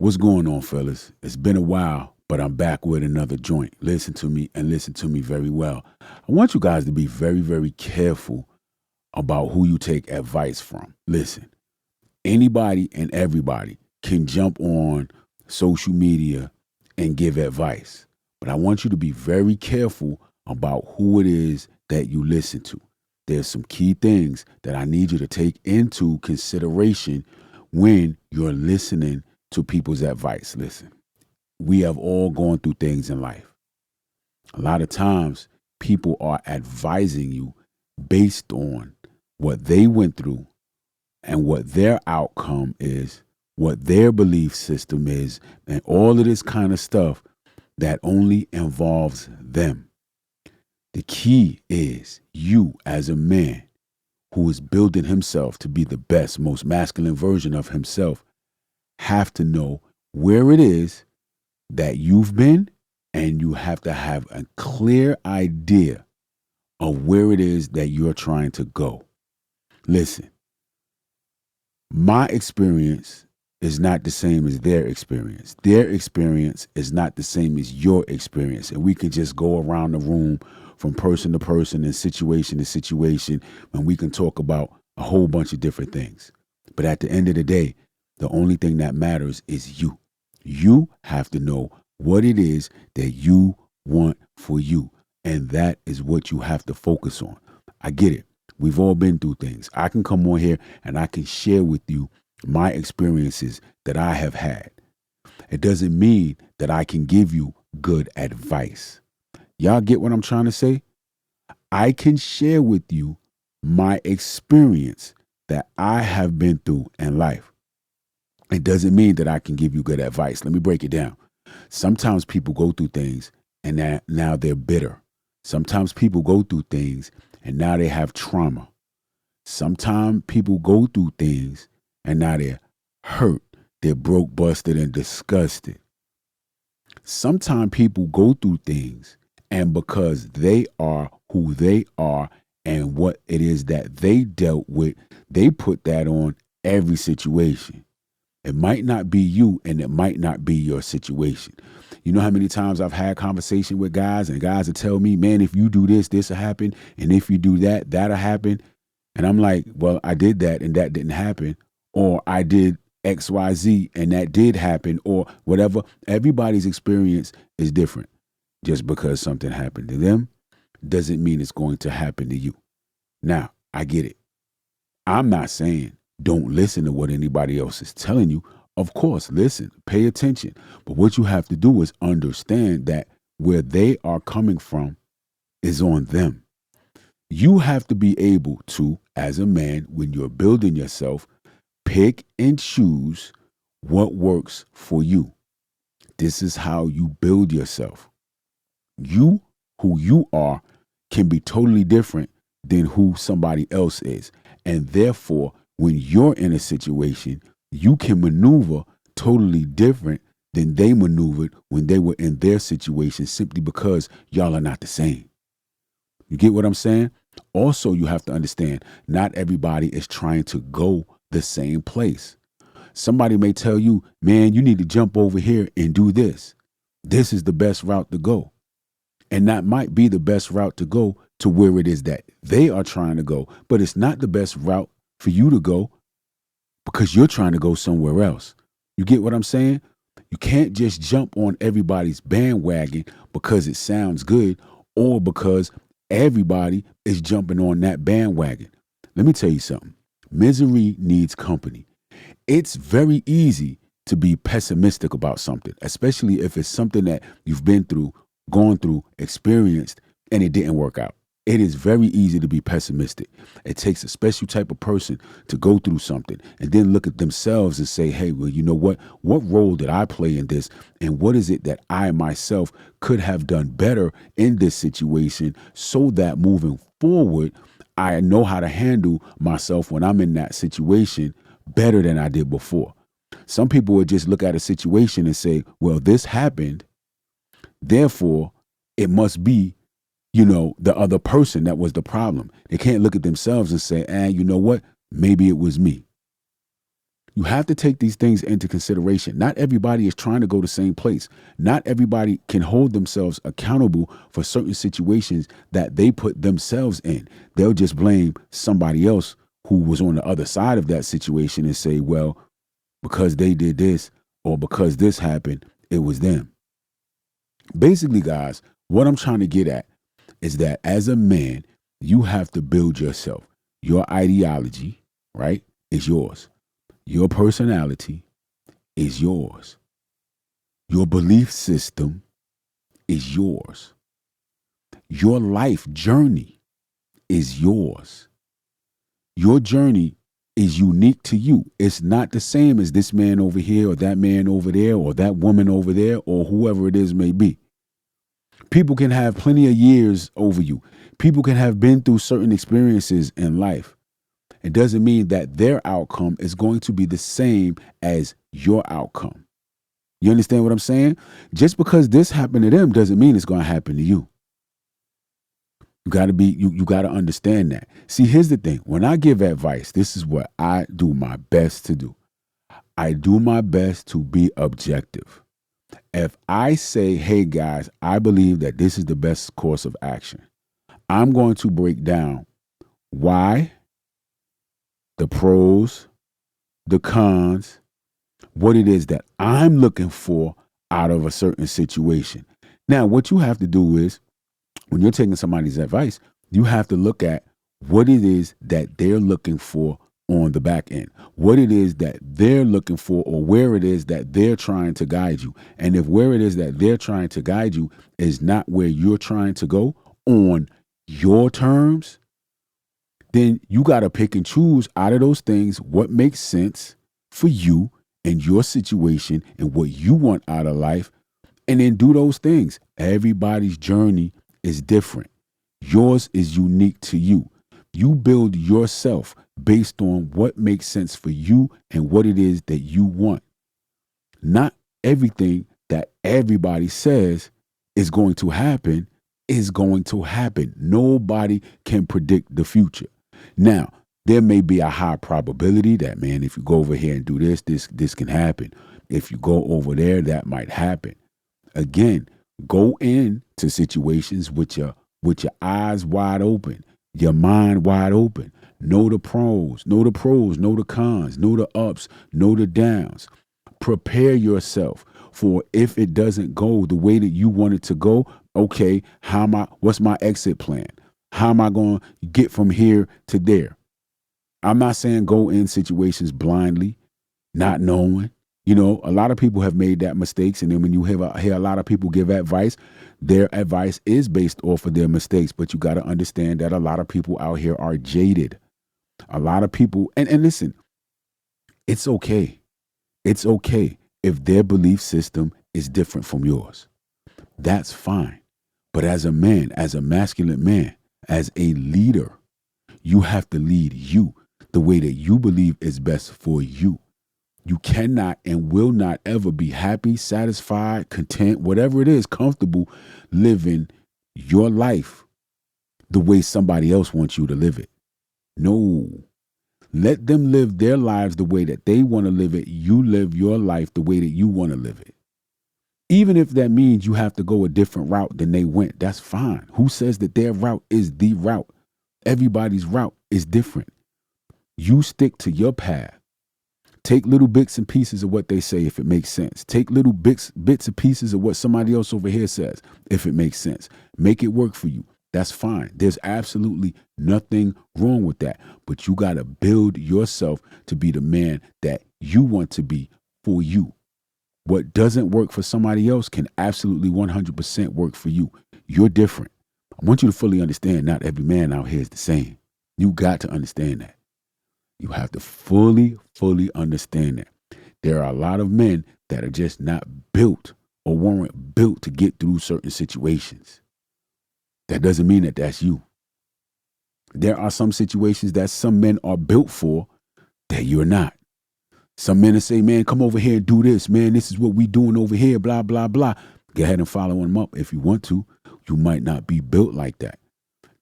What's going on, fellas? It's been a while, but I'm back with another joint. Listen to me and listen to me very well. I want you guys to be very, very careful about who you take advice from. Listen, anybody and everybody can jump on social media and give advice, but I want you to be very careful about who it is that you listen to. There's some key things that I need you to take into consideration when you're listening to people's advice. Listen, we have all gone through things in life. A lot of times, people are advising you based on what they went through and what their outcome is, what their belief system is, and all of this kind of stuff that only involves them. The key is you, as a man who is building himself to be the best, most masculine version of himself, have to know where it is that you've been, and you have to have a clear idea of where it is that you're trying to go. Listen, my experience is not the same as their experience. Their experience is not the same as your experience. And we can just go around the room from person to person and situation to situation, and we can talk about a whole bunch of different things. But at the end of the day, the only thing that matters is you. You have to know what it is that you want for you. And that is what you have to focus on. I get it. We've all been through things. I can come on here and I can share with you my experiences that I have had. It doesn't mean that I can give you good advice. Y'all get what I'm trying to say? I can share with you my experience that I have been through in life. It doesn't mean that I can give you good advice. Let me break it down. Sometimes people go through things and now they're bitter. Sometimes people go through things and now they have trauma. Sometimes people go through things and now they're hurt. They're broke, busted, and disgusted. Sometimes people go through things, and because they are who they are and what it is that they dealt with, they put that on every situation. It might not be you, and it might not be your situation. You know how many times I've had conversation with guys, and guys will tell me, man, if you do this, this will happen. And if you do that, that'll happen. And I'm like, well, I did that and that didn't happen. Or I did X, Y, Z and that did happen, or whatever. Everybody's experience is different. Just because something happened to them doesn't mean it's going to happen to you. Now, I get it. I'm not saying don't listen to what anybody else is telling you. Of course, listen, pay attention. But what you have to do is understand that where they are coming from is on them. You have to be able to, as a man, when you're building yourself, pick and choose what works for you. This is how you build yourself. You, who you are, can be totally different than who somebody else is. And therefore, when you're in a situation, you can maneuver totally different than they maneuvered when they were in their situation, simply because y'all are not the same. You get what I'm saying? Also, you have to understand, not everybody is trying to go the same place. Somebody may tell you, man, you need to jump over here and do this. This is the best route to go. And that might be the best route to go to where it is that they are trying to go. But it's not the best route for you to go because you're trying to go somewhere else. You get what I'm saying? You can't just jump on everybody's bandwagon because it sounds good or because everybody is jumping on that bandwagon. Let me tell you something. Misery needs company. It's very easy to be pessimistic about something, especially if it's something that you've been through, gone through, experienced, and it didn't work out. It is very easy to be pessimistic. It takes a special type of person to go through something and then look at themselves and say, hey, well, you know what? What role did I play in this? And what is it that I myself could have done better in this situation so that moving forward, I know how to handle myself when I'm in that situation better than I did before. Some people would just look at a situation and say, well, this happened, therefore it must be, the other person that was the problem. They can't look at themselves and say, you know what? Maybe it was me. You have to take these things into consideration. Not everybody is trying to go the same place. Not everybody can hold themselves accountable for certain situations that they put themselves in. They'll just blame somebody else who was on the other side of that situation and say, well, because they did this or because this happened, it was them. Basically, guys, what I'm trying to get at is that as a man, you have to build yourself. Your ideology, right, is yours. Your personality is yours. Your belief system is yours. Your life journey is yours. Your journey is unique to you. It's not the same as this man over here or that man over there or that woman over there or whoever it is may be. People can have plenty of years over you. People can have been through certain experiences in life. It doesn't mean that their outcome is going to be the same as your outcome. You understand what I'm saying? Just because this happened to them doesn't mean it's going to happen to you. You got to understand that. See, here's the thing. When I give advice, this is what I do my best to do. I do my best to be objective. If I say, hey guys, I believe that this is the best course of action, I'm going to break down why, the pros, the cons, what it is that I'm looking for out of a certain situation. Now, what you have to do is, when you're taking somebody's advice, you have to look at what it is that they're looking for on the back end, what it is that they're looking for, or where it is that they're trying to guide you. And if where it is that they're trying to guide you is not where you're trying to go on your terms, then you got to pick and choose out of those things what makes sense for you and your situation and what you want out of life, and then do those things. Everybody's journey is different. Yours is unique to you. You build yourself based on what makes sense for you and what it is that you want. Not everything that everybody says is going to happen is going to happen. Nobody can predict the future. Now, there may be a high probability that, man, if you go over here and do this can happen. If you go over there, that might happen. Again, go into situations with your eyes wide open, your mind wide open. Know the pros, know the cons, know the ups, know the downs. Prepare yourself for if it doesn't go the way that you want it to go. Okay, what's my exit plan? How am I going to get from here to there? I'm not saying go in situations blindly, not knowing. You know, a lot of people have made that mistakes. And then when you hear a lot of people give advice, their advice is based off of their mistakes. But you got to understand that a lot of people out here are jaded. A lot of people, and listen, it's okay. It's okay if their belief system is different from yours. That's fine. But as a man, as a masculine man, as a leader, you have to lead you the way that you believe is best for you. You cannot and will not ever be happy, satisfied, content, whatever it is, comfortable living your life the way somebody else wants you to live it. No. Let them live their lives the way that they want to live it. You live your life the way that you want to live it. Even if that means you have to go a different route than they went, that's fine. Who says that their route is the route? Everybody's route is different. You stick to your path. Take little bits and pieces of what they say if it makes sense. Take little bits and pieces of what somebody else over here says if it makes sense. Make it work for you. That's fine. There's absolutely nothing wrong with that. But you got to build yourself to be the man that you want to be for you. What doesn't work for somebody else can absolutely 100% work for you. You're different. I want you to fully understand not every man out here is the same. You got to understand that. You have to fully understand that. There are a lot of men that are just not built or weren't built to get through certain situations. That doesn't mean that that's you. There are some situations that some men are built for that you're not. Some men will say, man, come over here and do this. Man, this is what we doing over here, blah, blah, blah. Go ahead and follow them up if you want to. You might not be built like that.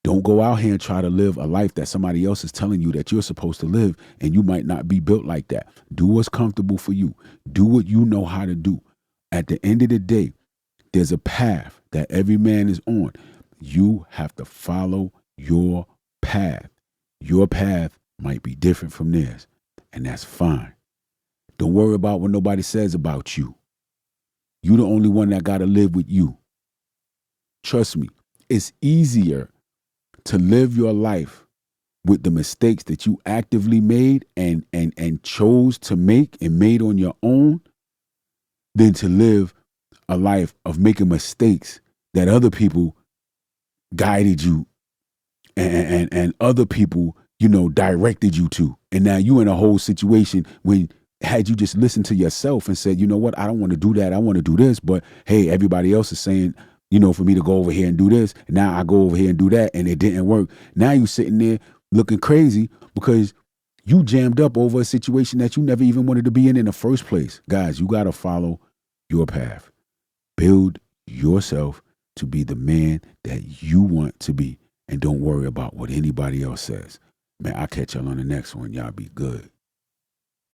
Don't go out here and try to live a life that somebody else is telling you that you're supposed to live, and you might not be built like that. Do what's comfortable for you. Do what you know how to do. At the end of the day, there's a path that every man is on. You have to follow your path. Your path might be different from theirs, and that's fine. Don't worry about what nobody says about you. You're the only one that got to live with you. Trust me, it's easier to live your life with the mistakes that you actively made and chose to make and made on your own than to live a life of making mistakes that other people guided you and other people, directed you to. And now you in a whole situation when had you just listened to yourself and said, you know what, I don't want to do that. I want to do this. But hey, everybody else is saying, for me to go over here and do this. And now I go over here and do that and it didn't work. Now you sitting there looking crazy because you jammed up over a situation that you never even wanted to be in the first place. Guys, you got to follow your path. Build yourself to be the man that you want to be. And don't worry about what anybody else says. Man, I'll catch y'all on the next one. Y'all be good.